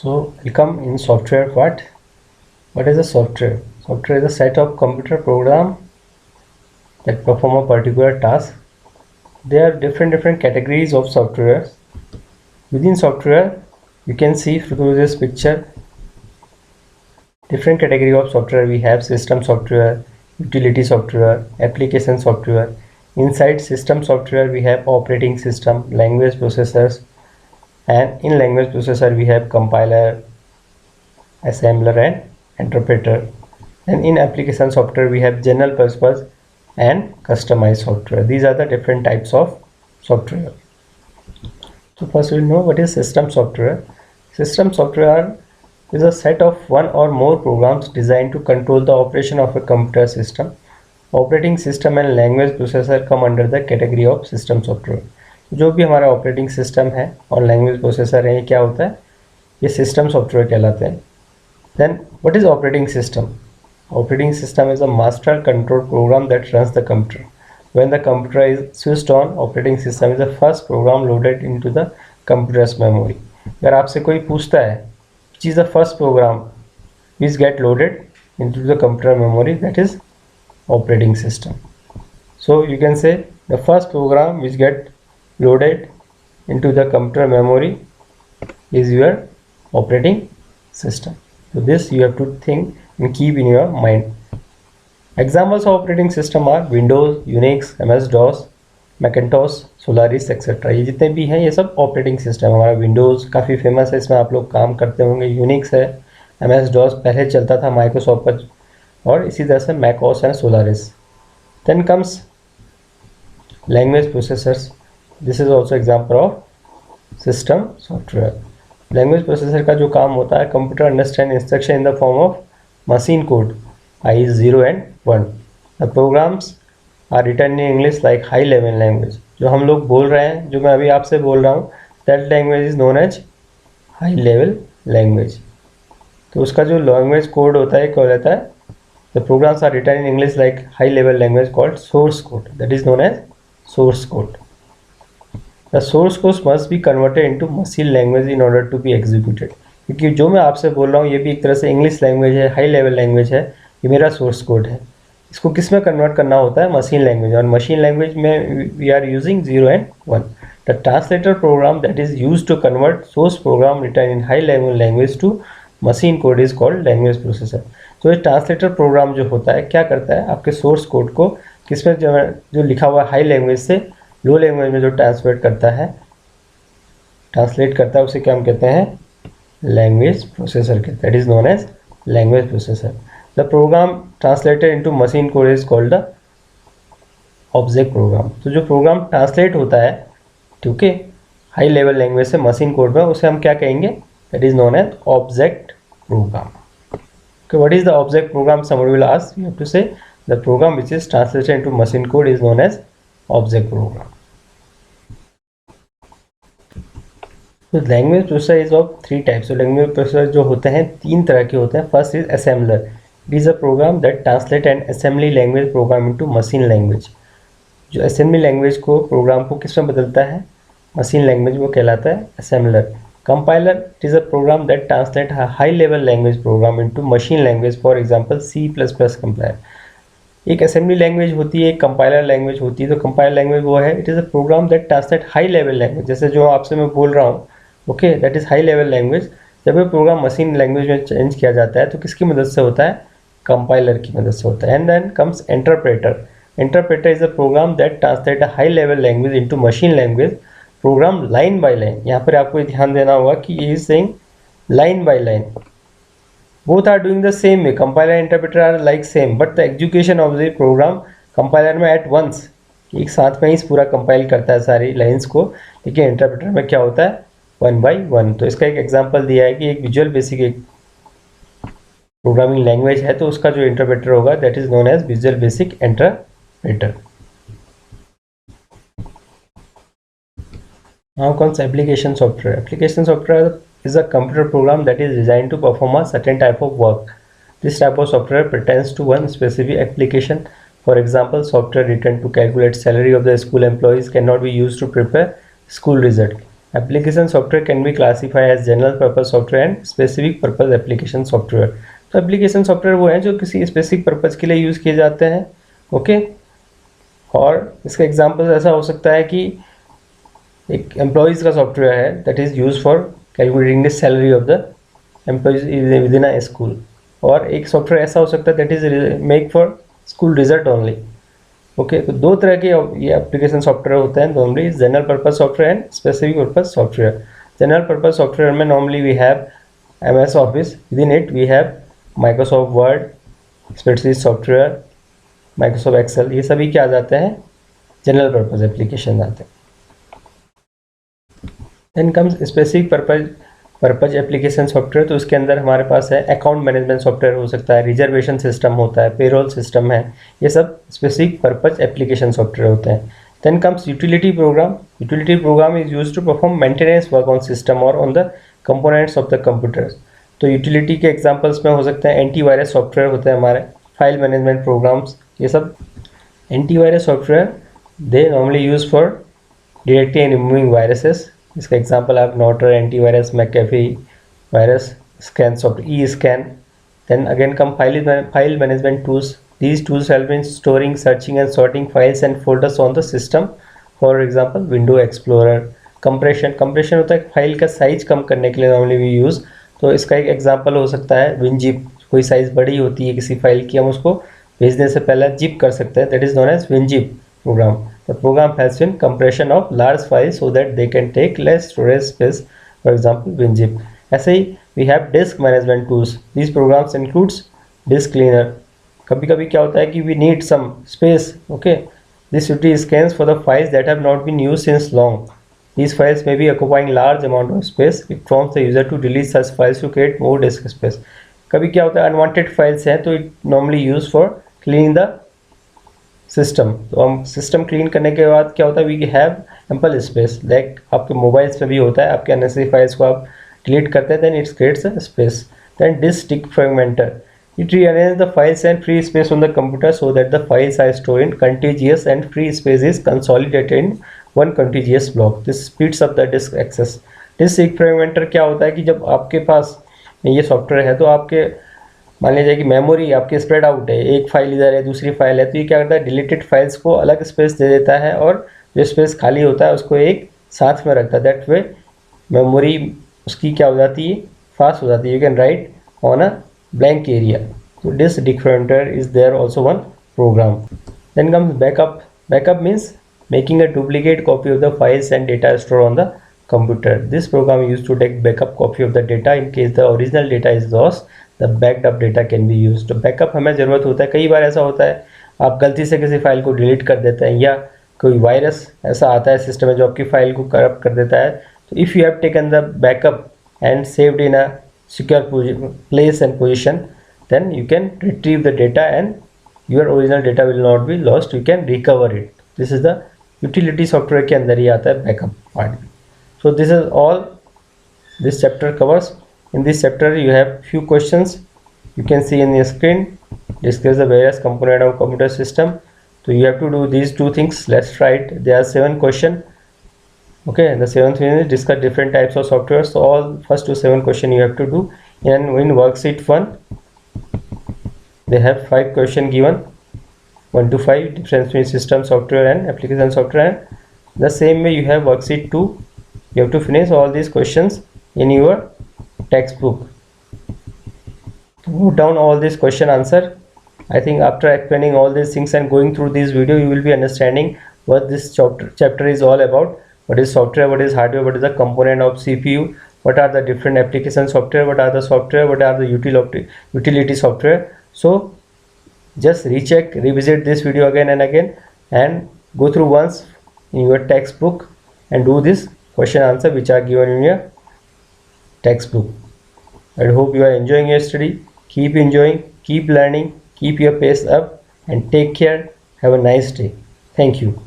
So welcome in software part. What is a software? Software is a set of computer program that perform a particular task. There are different categories of software. Within software, you can see through this picture different category of software. We have system software, utility software, application software. Inside system software, we have operating system, language processors, and in language processor we have compiler, assembler and interpreter. And in application software we have general purpose and customized software. These are the different types of software. So first we'll know what is system software. System software is a set of one or more programs designed to control the operation of a computer system. Operating system and language processor come under the category of system software. जो भी हमारा operating system है और language processor है, ये क्या होता है? ये सिस्टम सॉफ्टवेयर कहलाते हैं. Then what is operating system? Operating system is a master control program that runs the computer. When the computer is switched on, operating system is the first program loaded into the computer's memory. अगर आपसे कोई पूछता है which is the first program which get loaded into the computer memory, that is operating system. So you can say the first program which get loaded into the computer memory is your operating system. So this you have to think and keep in your mind. Examples of operating system are Windows, Unix, MS-DOS, Macintosh, Solaris, etc. ये जितने भी हैं ये सब operating system. हमारा Windows काफ़ी famous है, इसमें आप लोग काम करते होंगे. यूनिक्स है, MS-DOS पहले चलता था माइक्रोसॉफ्ट पर, और इसी तरह से macOS and Solaris. Then comes language processors. This is also example of system software. Language processor का जो काम होता है, computer understand instruction in the form of machine code i 0 and 1. The programs are written in English like high level language. जो हम लोग बोल रहे हैं, जो मैं अभी आपसे बोल रहा हूँ, that language is known as high level language. तो उसका जो लैंग्वेज कोड होता है क्या रहता है? The programs are written in English like high level language called source code, that is known as source code. The source code must be converted into machine language in order to be executed. क्योंकि जो मैं आपसे बोल रहा हूँ ये भी एक तरह से इंग्लिश लैंग्वेज है, हाई लेवल लैंग्वेज है. ये मेरा सोर्स कोड है. इसको किस में कन्वर्ट करना होता है? Machine language. और मशीन लैंग्वेज में we are using 0 and 1. The translator program that is use to convert source program written in high level language to machine code is called language processor. तो ये translator programme जो होता है क्या करता है? आपके सोर्स कोड को किस में जो लिखा हुआ है हाई लैंग्वेज से लो लैंग्वेज में जो ट्रांसलेट करता है, उसे क्या हम कहते हैं? लैंग्वेज प्रोसेसर कहते हैं. It is known as language processor. The program translated into machine code is called the object program. तो जो प्रोग्राम ट्रांसलेट होता है, ठीक है, हाई लेवल लैंग्वेज से मशीन कोड में, उसे हम क्या कहेंगे? That is known as object program. What is the object program? Somebody will ask. You have to say the program which is translated into machine code is known as object program. तो language processor is of 3 types. तो language processor जो होते हैं 3 तरह के होते हैं. First is assembler. It is a program that translate and assembly language program into machine language. जो असेंबली लैंग्वेज को प्रोग्राम को किस में बदलता है? मशीन लैंग्वेज, वो कहलाता है assembler. Compiler. It is a program that translate high level language program into machine language. For example C++ compiler. एक असेंबली लैंग्वेज होती है, एक कंपाइलर लैंग्वेज होती है. तो कंपाइलर लैंग्वेज वो है, it is a program that translate high level language. जैसे जो आपसे मैं बोल रहा हूँ, okay, that is high level language. जब ये प्रोग्राम मशीन लैंग्वेज में चेंज किया जाता है तो किसकी मदद से होता है? कंपाइलर की मदद से होता है. And then comes interpreter. Interpreter is a program that translate a high level language into machine language program line by line. यहाँ पर आपको ध्यान देना होगा कि ये is saying line by line. Both are doing the same way. Compiler and interpreter are like same, but the execution of the program compiler में at once, एक साथ में ही पूरा कंपाइल करता है सारी लाइंस को. लेकिन इंटरप्रेटर में क्या होता है? 1 by 1. तो इसका एक एग्जांपल दिया है कि एक विजुअल बेसिक एक प्रोग्रामिंग लैंग्वेज है, तो उसका जो इंटरप्रेटर होगा that is known as Visual Basic interpreter. Now comes application software. Application software is a computer program that is designed to perform a certain type of work. This type of software pertains to one specific application. For example, software written to calculate salary of the school employees cannot be used to prepare school result. Application software can be classify as general purpose software and specific purpose application software. तो application software वो हैं जो किसी specific purpose के लिए use किए जाते हैं। ओके, और इसका एग्जाम्पल ऐसा हो सकता है कि एक एम्प्लॉयज़ का सॉफ्टवेयर है that is use for calculating the salary of the employees within a school, और एक सॉफ्टवेयर ऐसा हो सकता है that is make for school result only. Okay, तो दो तरह के ये एप्लीकेशन सॉफ्टवेयर होते हैं normally, general purpose software and specific purpose software. General purpose software में normally we have MS office, within it we have Microsoft Word, spreadsheet software, Microsoft Excel, ये सभी क्या आ जाते हैं, जनरल पर्पज एप्लीकेशन आते हैं। Then comes specific purpose application software, तो उसके अंदर हमारे पास है अकाउंट मैनेजमेंट सॉफ्टवेयर हो सकता है, रिजर्वेशन सिस्टम होता है, पेरोल सिस्टम है, ये सब स्पेसिफिक पर्पज एप्लीकेशन सॉफ्टवेयर होते हैं। Then comes utility program. Utility program is used to perform maintenance work on system और on the components of the computers. तो यूटिलिटी के एग्जांपल्स में हो सकते हैं एंटीवायरस सॉफ्टवेयर होते हैं हमारे, फाइल मैनेजमेंट प्रोग्राम्स, ये सब antivirus software they normally use for detecting and removing viruses. इसका एग्जांपल आप Norton antivirus, McAfee virus, scan soft, e scan. Then again come file management tools. These tools help in storing, searching and sorting files and folders on the system. For example, Window Explorer. Compression होता है file का size कम करने के लिए normally we use. तो इसका एक example हो सकता है WinZip। कोई साइज़ बड़ी होती है किसी फाइल की, हम उसको भेजने से पहले जिप कर सकते हैं, that is known as WinZip program. The program helps in compression of large files so that they can take less storage space, for example WinZip. ऐसे ही we have disk management tools. These programs includes disk cleaner. कभी कभी क्या होता है कि we need some space. Okay, this utility scans for the files that have not been used since long. These files may be occupying large amount of space. It prompts the user to delete such files to create more disk space. कभी क्या होता है unwanted files हैं तो it normally used for cleaning the system. तो हम system clean करने के बाद क्या होता है, we have ample space, like आपके मोबाइल्स में भी होता है, आपके अननेसेसरी फाइल्स को आप डिलीट करते हैं, then it's creates a space. Then disk fragmenter, it rearrange the files and free space on the computer so that the files are stored in contiguous and free space is consolidated in one contiguous block. This speeds up the disk access. Disk fragmenter क्या होता है कि जब आपके पास ये software है तो आपके मान लीजिए कि मेमोरी आपकी स्प्रेड आउट है, एक फाइल इधर है दूसरी फाइल है, तो ये क्या करता है, डिलीटेड फाइल्स को अलग स्पेस दे देता है और जो स्पेस खाली होता है उसको एक साथ में रखता है। दैट वे मेमोरी उसकी क्या हो जाती है, फास्ट हो जाती है। You can write on a blank area. तो disk defragmenter is there also one program. Then comes backup. Backup means making a duplicate copy of the files and data stored on the computer. This program is used to take backup copy of the data in case the original data is lost. The backed up data can be used. तो backup हमें ज़रूरत होता है, कई बार ऐसा होता है आप गलती से किसी फाइल को डिलीट कर देते हैं या कोई वायरस ऐसा आता है सिस्टम में जो आपकी फाइल को करप्ट कर देता है। तो if you have taken the backup and saved in a secure place and position, then you can retrieve the data and your original data will not be lost. You can recover it. This is the utility software के अंदर ही आता है backup part. So this is all this chapter covers. In this chapter you have few questions you can see in the screen. Discuss the various component of computer system. So you have to do these two things. Let's try it. There are 7 questions. Okay, the 7th one is discuss different types of software. So all first to 7 question you have to do. And in worksheet 1 they have 5 questions given, 1 to 5, difference between system software and application software. The same way you have worksheet 2, you have to finish all these questions in your textbook. Note down all these question answer. I think after explaining all these things and going through this video, you will be understanding what this chapter is all about. What is software, what is hardware, what is the component of CPU, what are the different application software, what are the software, what are the utility software. So just recheck, revisit this video again and again and go through once in your textbook and do this question answer which are given in your textbook. I hope you are enjoying your study. Keep enjoying, keep learning, keep your pace up and take care. Have a nice day. Thank you.